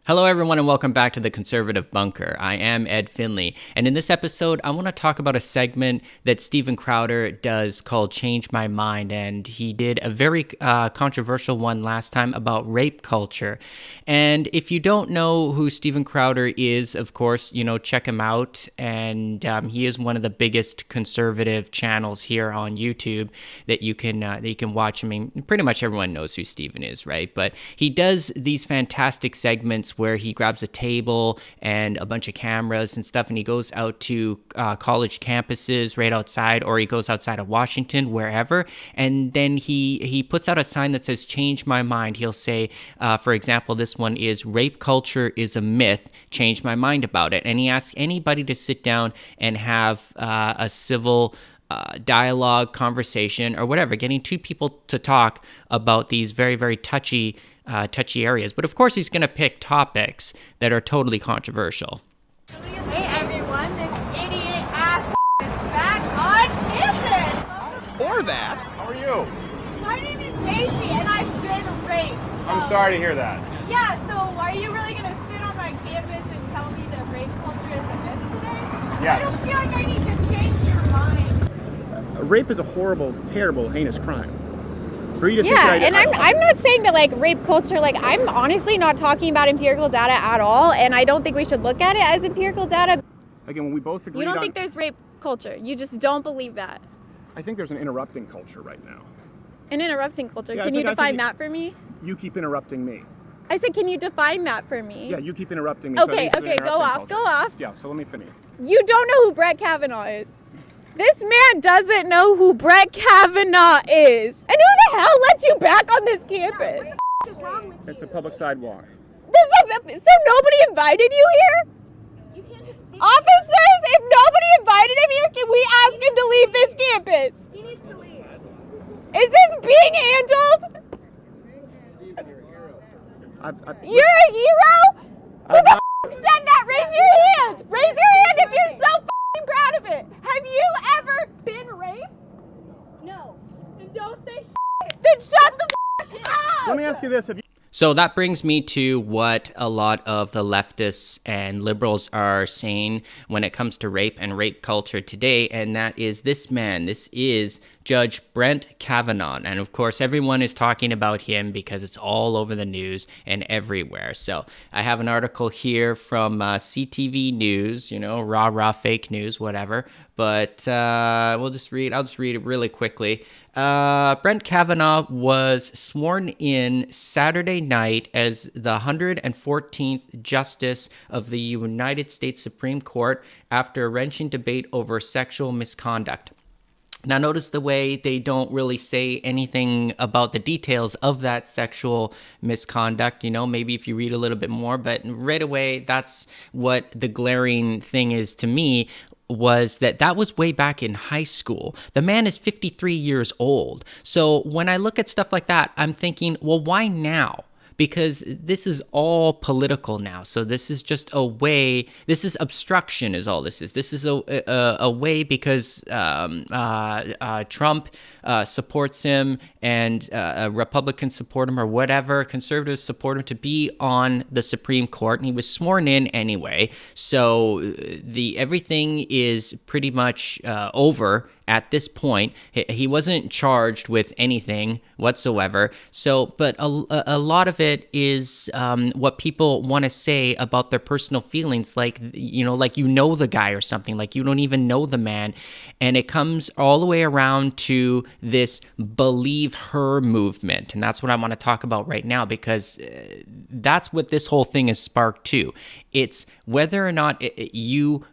Hello, everyone, and welcome back to the Conservative Bunker. I am Ed Findlay, and in this episode, I want to talk about a segment that Steven Crowder does called Change My Mind, and he did a very controversial one last time about rape culture. And if you don't know who Steven Crowder is, of course, check him out, and he is one of the biggest conservative channels here on YouTube that you can watch. I mean, pretty much everyone knows who Steven is, right? But he does these fantastic segments where he grabs a table and a bunch of cameras and stuff, and he goes out to college campuses right outside, or he goes outside of Washington, wherever, and then he puts out a sign that says "Change My Mind." He'll say, for example, this one is "Rape culture is a myth. Change my mind about it." And he asks anybody to sit down and have a civil dialogue, conversation, or whatever, getting two people to talk about these very, very touchy areas. But of course, he's going to pick topics that are totally controversial. Hey everyone, this idiot ass is back on campus! Or that. How are you? My name is Macy and I've been raped. So. I'm sorry to hear that. Yeah, so are you really going to sit on my campus and tell me that rape culture is a myth today? Yes. I don't feel like I need to change your mind. Rape is a horrible, terrible, heinous crime. For you to think Yeah, that and I'm not saying that like rape culture, like I'm honestly not talking about empirical data at all, and I don't think we should look at it as empirical data. Again, when we both agree You don't think there's rape culture. You just don't believe that. I think there's an interrupting culture right now. An interrupting culture. Yeah, Can you define that for me? You keep interrupting me. I said, can you define that for me? Yeah, you keep interrupting me. So I Okay, think there's an okay, go interrupting off, culture. go off. Yeah, so let me finish. You don't know who Brett Kavanaugh is. This man doesn't know who Brett Kavanaugh is. And who the hell let you back on this campus? What is wrong with you? It's a public sidewalk. So nobody invited you here? You can't just sit. Officers, if nobody invited him here, can we ask him to leave this campus? He needs to leave. Is this being handled? You're a hero? Who the said that? Raise your hand. Raise your hand if you're so f***ing proud of it. Have you ever been raped? No. And don't say Then shut the up. Let me ask you this. Have you So that brings me to what a lot of the leftists and liberals are saying when it comes to rape and rape culture today, and that is this man. This is Judge Brett Kavanaugh. And of course, everyone is talking about him because it's all over the news and everywhere. So I have an article here from CTV News, rah, fake news, whatever. But I'll just read it really quickly. Brett Kavanaugh was sworn in Saturday night as the 114th Justice of the United States Supreme Court after a wrenching debate over sexual misconduct. Now, notice the way they don't really say anything about the details of that sexual misconduct. Maybe if you read a little bit more, but right away, that's what the glaring thing is to me, was that was way back in high school. The man is 53 years old. So when I look at stuff like that, I'm thinking, well, why now? Because this is all political now. So this is just a way, this is obstruction is all this is. This is a way because Trump supports him and Republicans support him or whatever, conservatives support him to be on the Supreme Court, and he was sworn in anyway. So everything is pretty much over at this point. He wasn't charged with anything whatsoever. So, but a lot of it is what people want to say about their personal feelings, like the guy or something, like you don't even know the man. And it comes all the way around to this believe her movement. And that's what I want to talk about right now, because that's what this whole thing is sparked to. It's whether or not you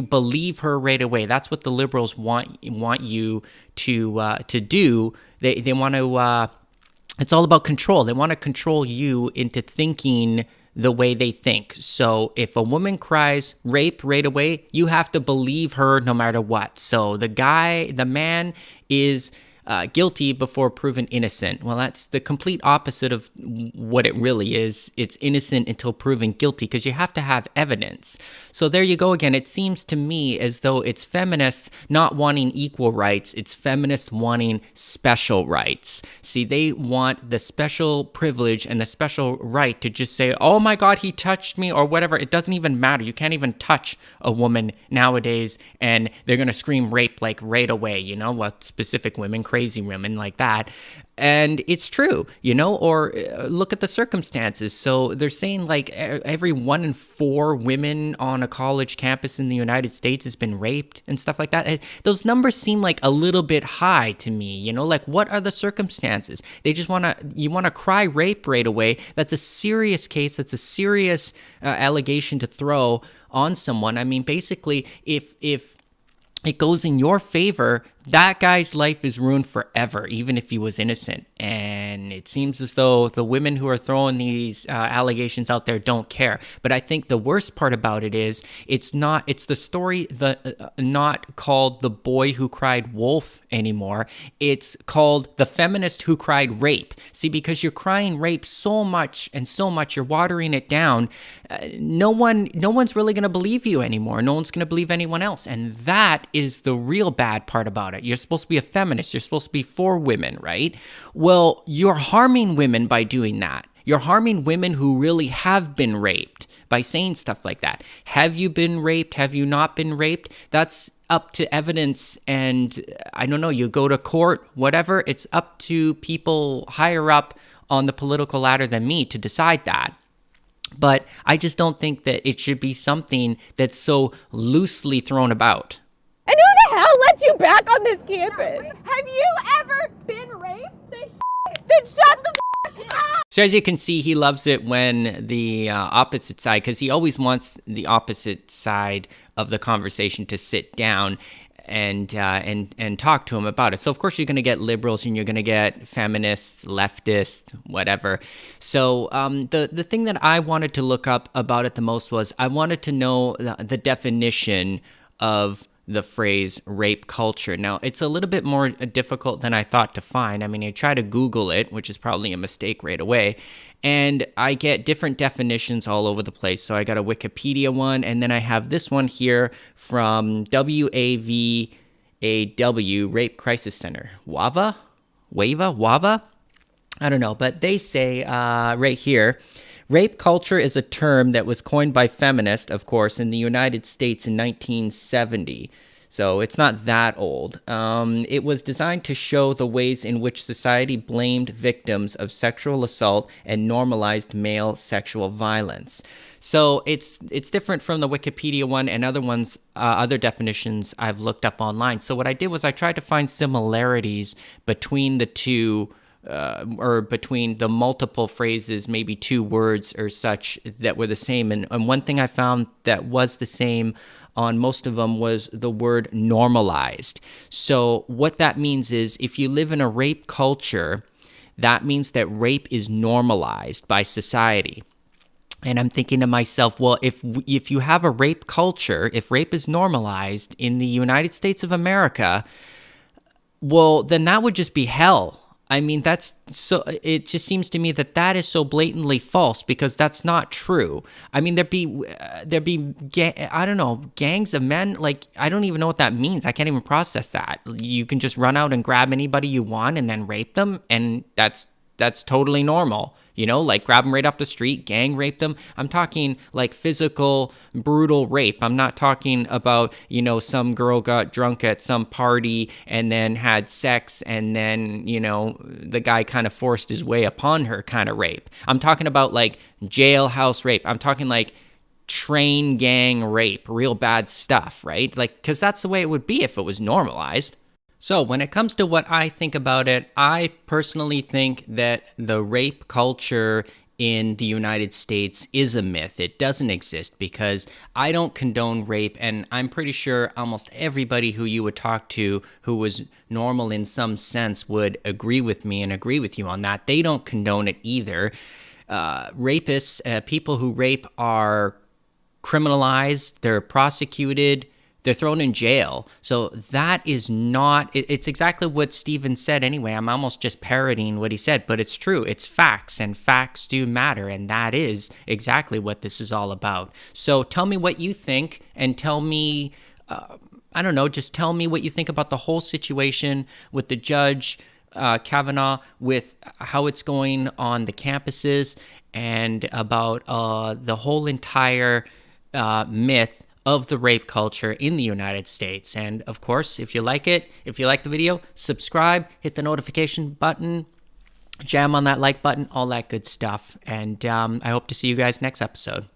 believe her right away. That's what the liberals want you to do. They want to. It's all about control. They want to control you into thinking the way they think. So if a woman cries rape right away, you have to believe her no matter what. So the man is guilty before proven innocent. Well, that's the complete opposite of what it really is. It's innocent until proven guilty, because you have to have evidence. So there you go again. It seems to me as though it's feminists not wanting equal rights. It's feminists wanting special rights. See, they want the special privilege and the special right to just say, oh my God, he touched me, or whatever. It doesn't even matter. You can't even touch a woman nowadays, and they're going to scream rape like right away, you know, what specific women, crazy women like that. And it's true, you know, or look at the circumstances. So they're saying like every 1 in 4 women on a college campus in the United States has been raped and stuff like that. Those numbers seem like a little bit high to me, you know, like what are the circumstances? They just you want to cry rape right away. That's a serious case. That's a serious allegation to throw on someone. I mean, basically, if it goes in your favor, that guy's life is ruined forever, even if he was innocent. And it seems as though the women who are throwing these allegations out there don't care. But I think the worst part about it is it's the story not called The Boy Who Cried Wolf anymore. It's called The Feminist Who Cried Rape. See, because you're crying rape so much, you're watering it down. No one's really going to believe you anymore. No one's going to believe anyone else. And that is the real bad part about it. You're supposed to be a feminist. You're supposed to be for women, right? Well, you're harming women by doing that. You're harming women who really have been raped by saying stuff like that. Have you been raped? Have you not been raped? That's up to evidence, and I don't know, you go to court, whatever. It's up to people higher up on the political ladder than me to decide that. But I just don't think that it should be something that's so loosely thrown about. And who the hell let you back on this campus? Have you ever been raped? Then shut the up! So as you can see, he loves it when the opposite side, because he always wants the opposite side of the conversation to sit down and talk to him about it. So of course you're going to get liberals and you're going to get feminists, leftists, whatever. So the thing that I wanted to look up about it the most was I wanted to know the definition of the phrase rape culture. Now, it's a little bit more difficult than I thought to find. I mean, I try to Google it, which is probably a mistake right away, and I get different definitions all over the place. So I got a Wikipedia one, and then I have this one here from WAVAW, Rape Crisis Center. WAVA? I don't know, but they say right here, rape culture is a term that was coined by feminists, of course, in the United States in 1970. So it's not that old. It was designed to show the ways in which society blamed victims of sexual assault and normalized male sexual violence. So it's different from the Wikipedia one and other ones, other definitions I've looked up online. So what I did was I tried to find similarities between the two, or between the multiple phrases, maybe 2 words or such that were the same. And one thing I found that was the same on most of them was the word normalized. So what that means is if you live in a rape culture, that means that rape is normalized by society. And I'm thinking to myself, well, if you have a rape culture, if rape is normalized in the United States of America, well, then that would just be hell. I mean, that's so, it just seems to me that is so blatantly false, because that's not true. I mean, there'd be I don't know, gangs of men, like, I don't even know what that means. I can't even process that. You can just run out and grab anybody you want and then rape them, and that's totally normal. You know, like grab them right off the street, gang rape them. I'm talking like physical, brutal rape. I'm not talking about, you know, some girl got drunk at some party and then had sex and then, you know, the guy kind of forced his way upon her kind of rape. I'm talking about like jailhouse rape. I'm talking like train gang rape, real bad stuff, right? Like, because that's the way it would be if it was normalized. So when it comes to what I think about it, I personally think that the rape culture in the United States is a myth. It doesn't exist, because I don't condone rape, and I'm pretty sure almost everybody who you would talk to who was normal in some sense would agree with me and agree with you on that. They don't condone it either. Rapists, people who rape, are criminalized, they're prosecuted, they're thrown in jail. So that is not, it's exactly what Steven said anyway. I'm almost just parodying what he said, but it's true. It's facts, and facts do matter. And that is exactly what this is all about. So tell me what you think, and tell me, I don't know, just tell me what you think about the whole situation with the judge, Kavanaugh, with how it's going on the campuses, and about the whole entire myth of the rape culture in the United States. And of course, if you like it, if you like the video, subscribe, hit the notification button, jam on that like button, all that good stuff. And I hope to see you guys next episode.